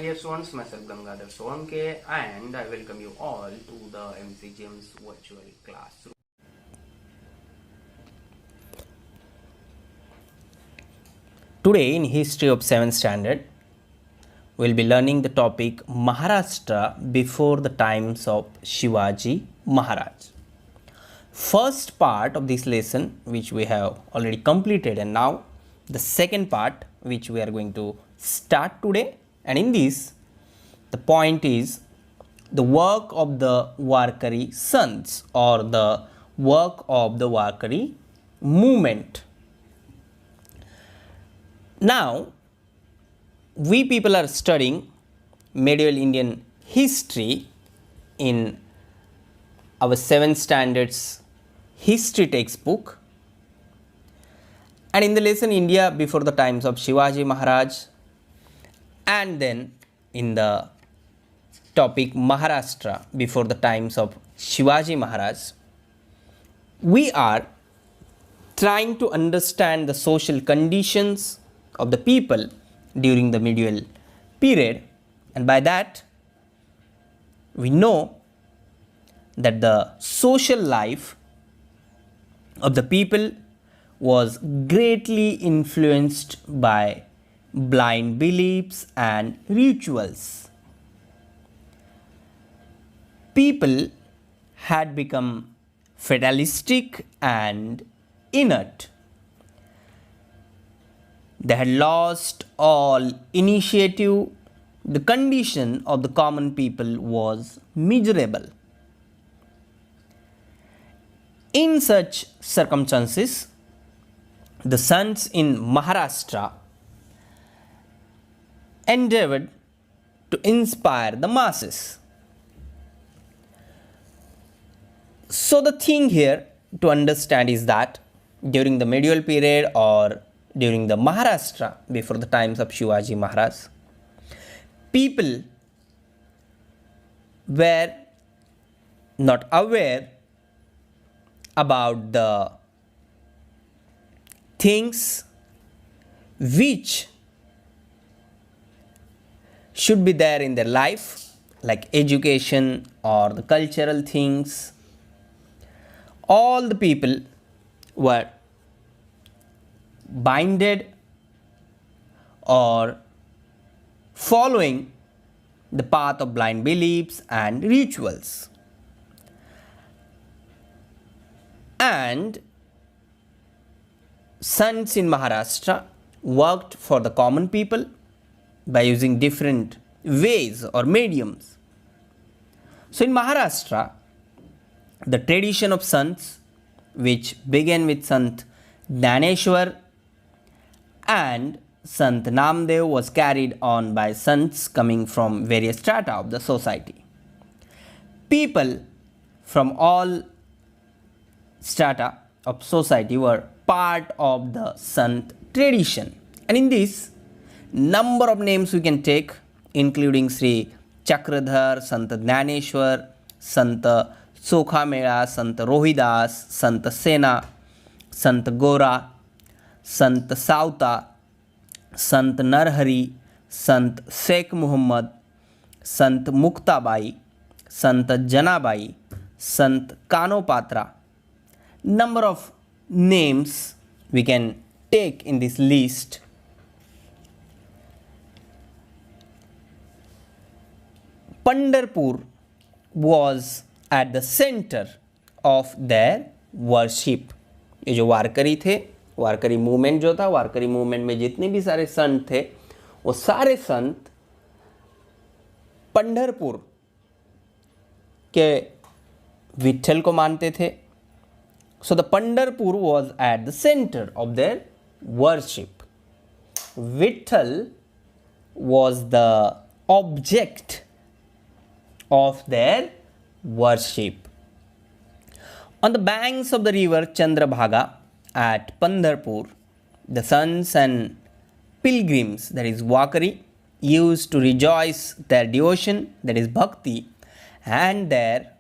dear students, myself Gangadhar Solanke, and I welcome you all to the MCGM's virtual classroom. Today in History of 7th Standard, we'll be learning the topic Maharashtra before the times of Shivaji Maharaj. First part of this lesson, which we have already completed, and now the second part, which we are going to start today. And in this, the point is the work of the Warkari sons or the work of the Warkari movement. Now, we people are studying medieval Indian history in our 7th standards history textbook, and in the lesson India before the times of Shivaji Maharaj, and then in the topic Maharashtra before the times of Shivaji Maharaj, we are trying to understand the social conditions of the people during the medieval period, and by that we know that the social life of the people was greatly influenced by blind beliefs and rituals. People had become fatalistic and inert. They had lost all initiative. The condition of the common people was miserable. In such circumstances, the sons in Maharashtra endeavored to inspire the masses. So the thing here to understand is that during the medieval period or during the Maharashtra before the times of Shivaji Maharaj, people were not aware about the things which should be there in their life, like education or the cultural things. All the people were binded or following the path of blind beliefs and rituals. And sons in Maharashtra worked for the common people by using different ways or mediums. So in Maharashtra, the tradition of sons, which began with Sant Dhaneshwar and Sant Namdev, was carried on by sons coming from various strata of the society. People from all strata of society were part of the Sant tradition, and in this number of names we can take, including Sri Chakradhar, Sant Dhaneshwar, Sant Sokhamela, Sant Rohidas, Sant Sena, Sant Gora, Sant Sauta, Sant Narhari, Sant Sheikh Muhammad, Sant Muktabai, Sant Janabai, Sant Kanopatra. Number of names we can take in this list. Pandharpur was at the center of their worship. ये जो वारकरी थे, वारकरी movement जो था, वारकरी movement में जितने भी सारे संत थे, वो सारे संत पंढरपुर के विठल को मानते थे. So the Pandharpur was at the center of their worship. Vitthal was the object of their worship. On the banks of the river Chandrabhaga at Pandharpur, the sons and pilgrims, that is Wakari, used to rejoice their devotion, that is bhakti, and their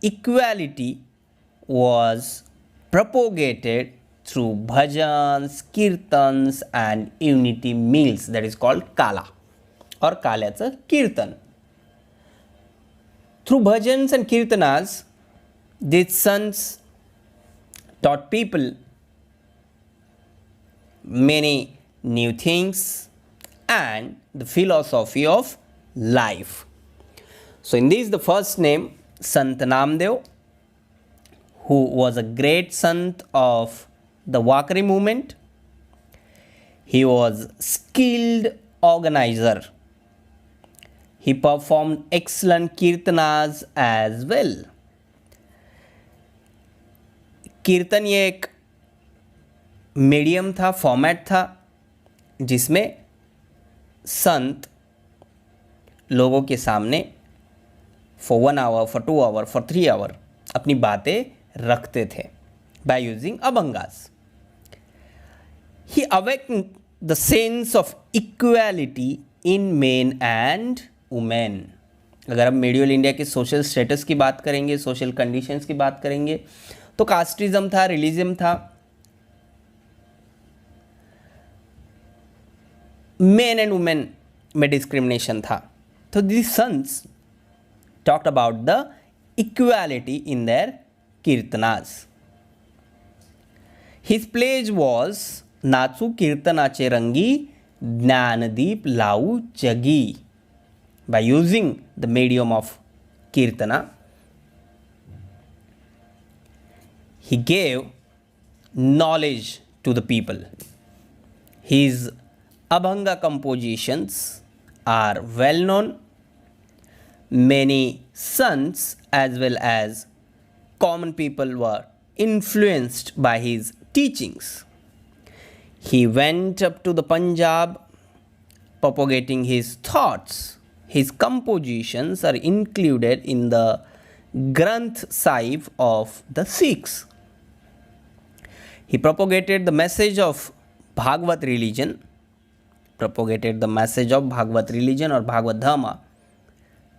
equality was propagated through bhajans, kirtans and unity meals, that is called kala और काल्याचं कीर्तन. Through bhajans and kirtanas, these sons taught people many new things and the philosophy of life. So in this, the first name, Sant Namdev, who was a great sant of the Wakari movement. He was skilled organizer. He performed excellent kirtanas as well. कीर्तन ये एक medium था, format था, जिसमें संत लोगों के सामने for 1 hour, for 2 hour, for 3 hour अपनी बातें रखते थे by using abhangas. He awakened the sense of equality in men and women. अगर हम मेडिवल इंडिया के सोशल स्टेटस की बात करेंगे, सोशल कंडीशंस की बात करेंगे, तो कास्टिज्म था, रिलीजियम था, मेन एंड वुमेन में डिस्क्रिमिनेशन था. तो this saints talked about the equality in their kirtans. His pledge was नाचू कीर्तनाचे रंगी ज्ञानदीप लावू जगी. By using the medium of kirtana, he gave knowledge to the people. His abhanga compositions are well known. Many sons as well as common people were influenced by his teachings. He went up to the Punjab propagating his thoughts. His compositions are included in the Granth Sahib of the Sikhs. He propagated the message of Bhagavad religion, or Bhagavad Dharma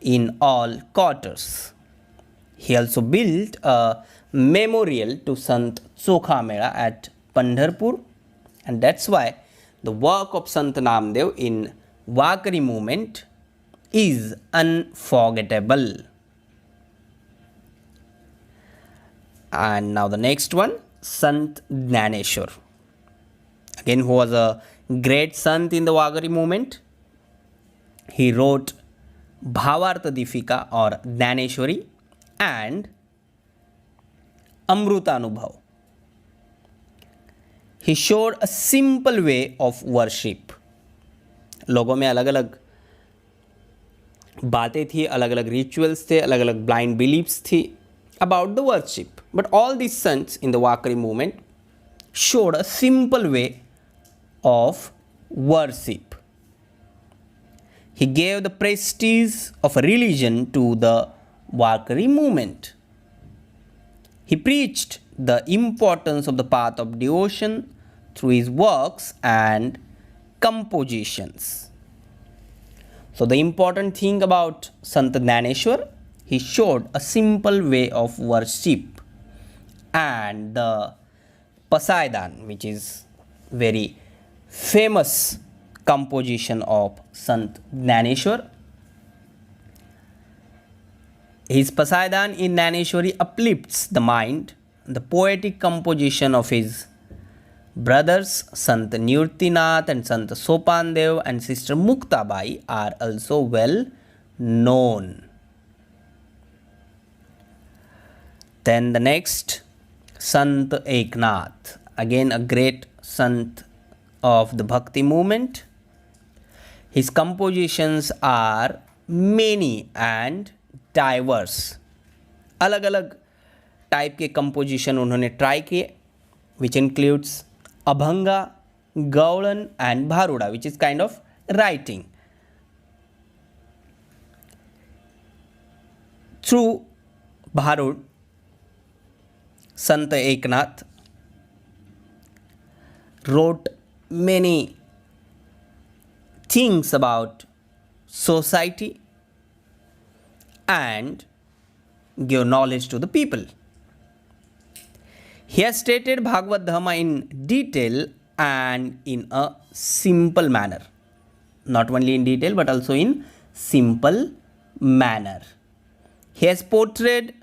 in all quarters. He also built a memorial to Sant Chokha Mela at Pandharpur, and that's why the work of Sant Namdev in Wakari movement is unforgettable. And now the next one, Sant Jnaneshwar, again who was a great sant in the Wakari movement. He wrote Bhavartha Deepika or Jnaneshwari and Amrutanubhav. He showed a simple way of worship. लोगों में अलग अलग बातें थी, अलग अलग rituals थे, अलग अलग ब्लाइंड बिलीव्स थी about the worship. But all this saints in the Warkari movement showed a simple way of worship. He gave the prestige of a religion to the Wakari movement. He preached the importance of the path of devotion through his works and compositions. So the important thing about Sant Jnaneshwar, he showed a simple way of worship, and the Pasaidan, which is very famous composition of Sant Jnaneshwar. His Pasaidan in Jnaneshwari uplifts the mind. The poetic composition of his brothers Sant Nirtinath and Sant Sopandev and Sister Muktabai are also well known. Then the next, Sant Eknath, again a great sant of the Bhakti movement. His compositions are many and diverse. अलग अलग type के composition उन्होंने try किए, which includes Abhanga, Gaulan and Bharuda, which is kind of writing. Through Bharud, Sant Eknath wrote many things about society and give knowledge to the people. He has stated Bhagavad Dharma in detail and in a simple manner. not only in detail but also in simple manner. He has portrayed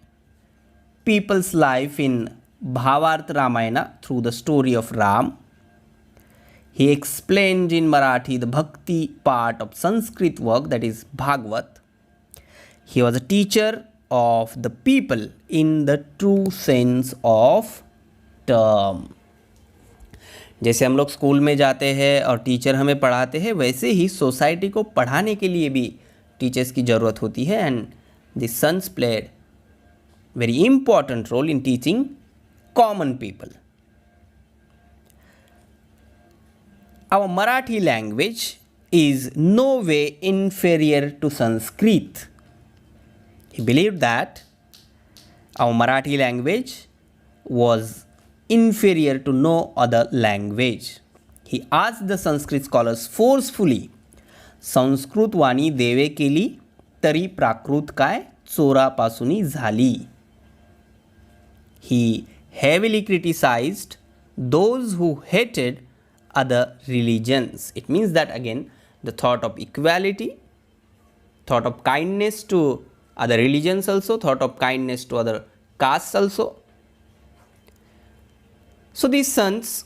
people's life in Bhavarth Ramayana through the story of Ram. He explained in Marathi the Bhakti part of Sanskrit work, that is Bhagavad. He was a teacher of the people in the true sense of term. जैसे हम लोग school में जाते हैं और teacher हमें पढ़ाते हैं, वैसे ही सोसाइटी को पढ़ाने के लिए भी टीचर्स की ज़रूरत होती है. And the saints played very important role in teaching common people. Our Marathi language is no way inferior to Sanskrit. He believed that our Marathi language was inferior to no other language. He asked the Sanskrit scholars forcefully, Sanskrit वाणी देवे केली तरी प्राकृत काय चोरापासूनी झाली. He heavily criticized those who hated other religions. It means that again the thought of equality, thought of kindness to other religions also, thought of kindness to other castes also. So these sons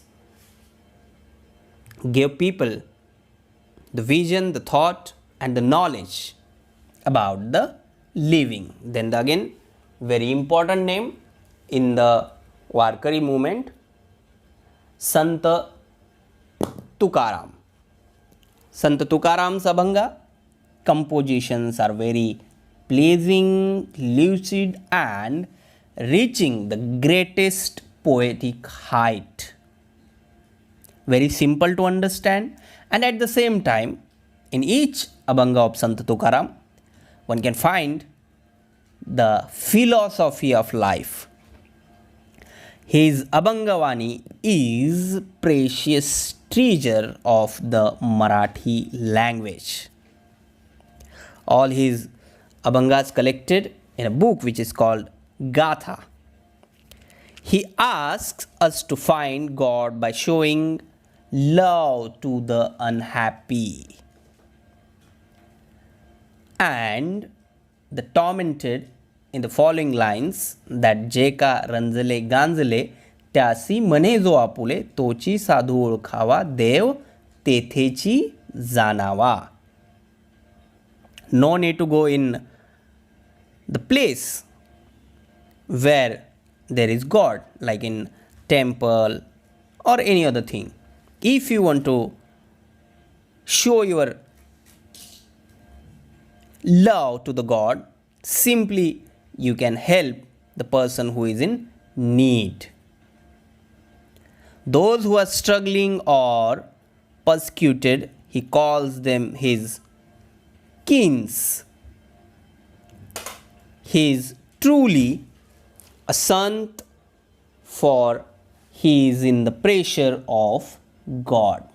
gave people the vision, the thought and the knowledge about the living. Then again very important name in the Warkari movement, Sant Tukaram. Sant Tukaram's Abhanga compositions are very pleasing, lucid and reaching the greatest poetic height. Very simple to understand, and at the same time in each Abhanga of Sant Tukaram one can find the philosophy of life. His Abhangavani is precious treasure of the Marathi language. All his Abhangas collected in a book which is called Gatha. He asks us to find God by showing love to the unhappy and the tormented in the following lines that जे का रंजले गांजले त्यासी मने जो आपुले तोची साधू ओळखावा देव तेथेची जानावा. No need to go in the place where there is God, like in temple or any other thing. If you want to show your love to the God, simply you can help the person who is in need. Those who are struggling or persecuted, he calls them his kins. He is truly a sant, for he is in the pressure of God.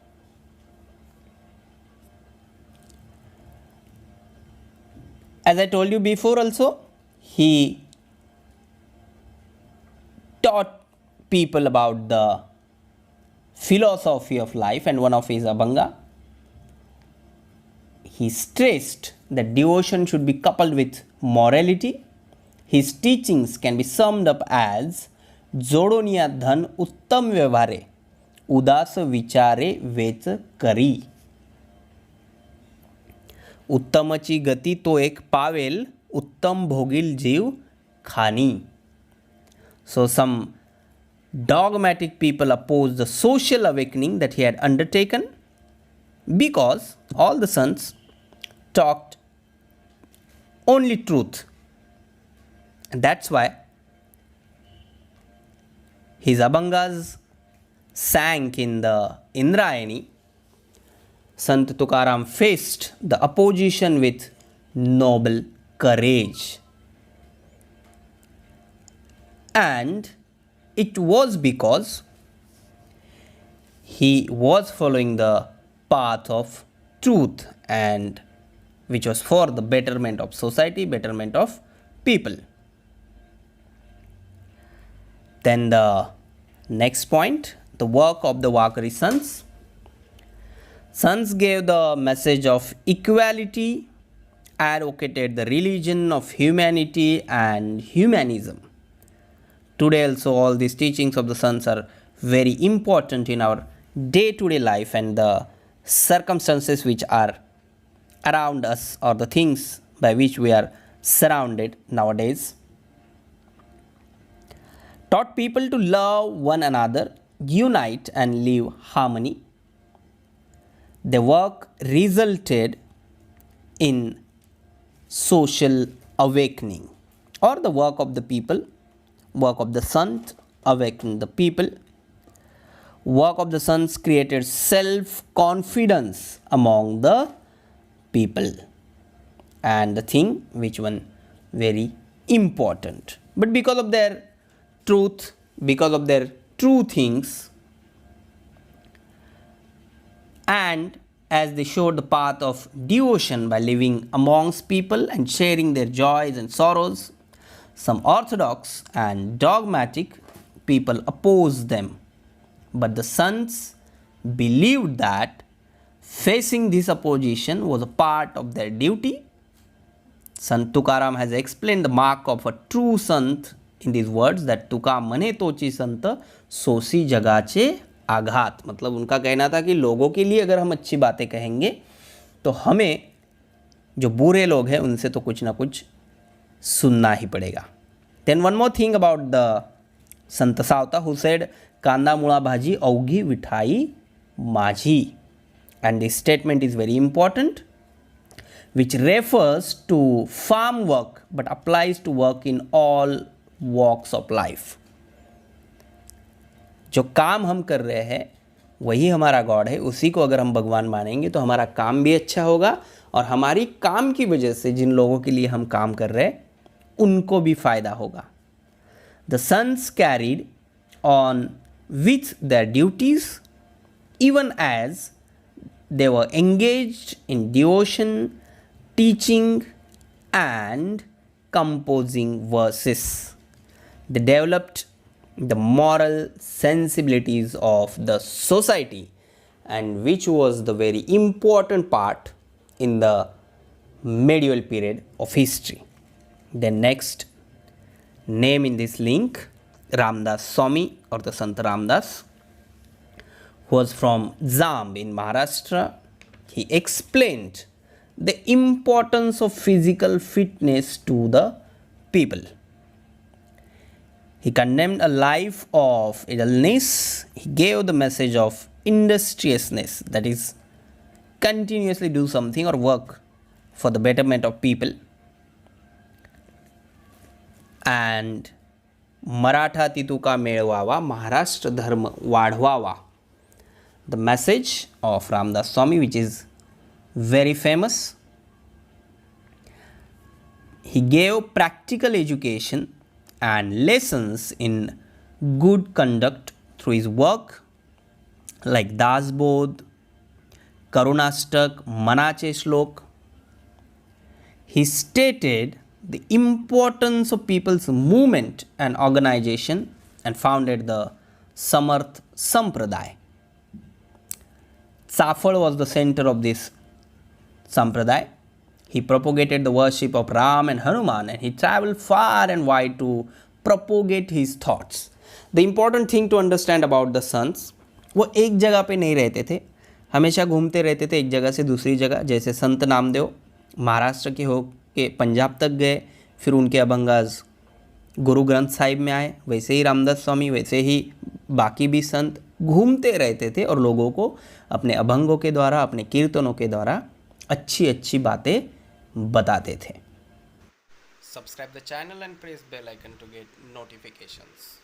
As I told you before also, he taught people about the philosophy of life, and one of his Abhanga, he stressed that devotion should be coupled with morality. His teachings can be summed up as जोडोनिया धन उत्तम व्यवहारे उदास विचारे vetch करी. उत्तमची गती तो एक Pavel उत्तम भोगील जीव खानी. So some dogmatic people opposed the social awakening that he had undertaken, because all the sons talked only truth, and that's why his Abhangas sank in the Indrayani. Sant Tukaram faced the opposition with noble courage, and it was because he was following the path of truth, and which was for the betterment of society, betterment of people. Then the next point, the work of the Warkari sons. Sons gave the message of equality, advocated the religion of humanity and humanism. Today also all these teachings of the sons are very important in our day-to-day life and the circumstances which are around us or the things by which we are surrounded nowadays. Taught people to love one another, unite and live harmony. Their work resulted in social awakening, or the work of the people, work of the sons awakened the people. Work of the sons created self-confidence among the people, and the thing which one very important. But because of their truth, because of their true things, and as they showed the path of devotion by living amongst people and sharing their joys and sorrows, some orthodox and dogmatic people opposed them. But the sons believed that facing this opposition was a part of their duty. Sant Tukaram has explained the mark of a true sant in these words that तुका मने तोची संत सोसी जगाचे आघात. मतलब उनका कहना था कि लोगों के लिए अगर हम अच्छी बातें कहेंगे तो हमें जो बुरे लोग हैं उनसे तो कुछ ना कुछ सुनना ही पड़ेगा. Then one more thing about the Sant Savata who said कांदा मुळा भाजी अवघी विठाई माझी. And this statement is very important, which refers to farm work but applies to work in all walks of life. जो काम हम कर रहे हैं वही हमारा गॉड है, उसी को अगर हम भगवान मानेंगे तो हमारा काम भी अच्छा होगा और हमारी काम की वजह से जिन लोगों के लिए हम काम कर रहे हैं उनको भी फ़ायदा होगा. The sons carried on with their duties even as they were engaged in devotion, teaching and composing verses. They developed the moral sensibilities of the society, and which was the very important part in the medieval period of history. The next name in this link, Ramdas Swami or the Sant Ramdas, was from Zamb in Maharashtra. He explained the importance of physical fitness to the people. He condemned a life of idleness. He gave the message of industriousness, that is, continuously do something or work for the betterment of people. And Maratha तितुका मेळवावा, Maharashtra धर्म वाढवावा. The message of Ramdas Swami, which is very famous. He gave practical education and lessons in good conduct through his work like Dasbodh, Karunastak, Manache Shlok. He stated the importance of people's movement and organization and founded the Samarth Sampradaya. Safal was the center of this Sampradaya. He propagated the worship of Ram and Hanuman, and he traveled far and wide to propagate his thoughts. The important thing to understand about the sons, वो एक जगह पे नहीं रहते थे, हमेशा घूमते रहते थे एक जगह से दूसरी जगह. जैसे संत नामदेव महाराष्ट्र के हो के पंजाब तक गए, फिर उनके अभंगाज गुरु ग्रंथ साहिब में आए, वैसे ही रामदास स्वामी, वैसे ही बाकी भी संत घूमते रहते थे और लोगों को अपने अभंगों के द्वारा, अपने कीर्तनों के द्वारा अच्छी अच्छी बातें बताते थे. Subscribe the channel and press bell icon to get notifications.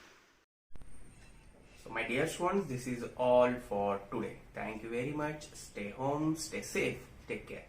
So my dear ones, this is all for today. Thank you very much. Stay home, stay safe, take care.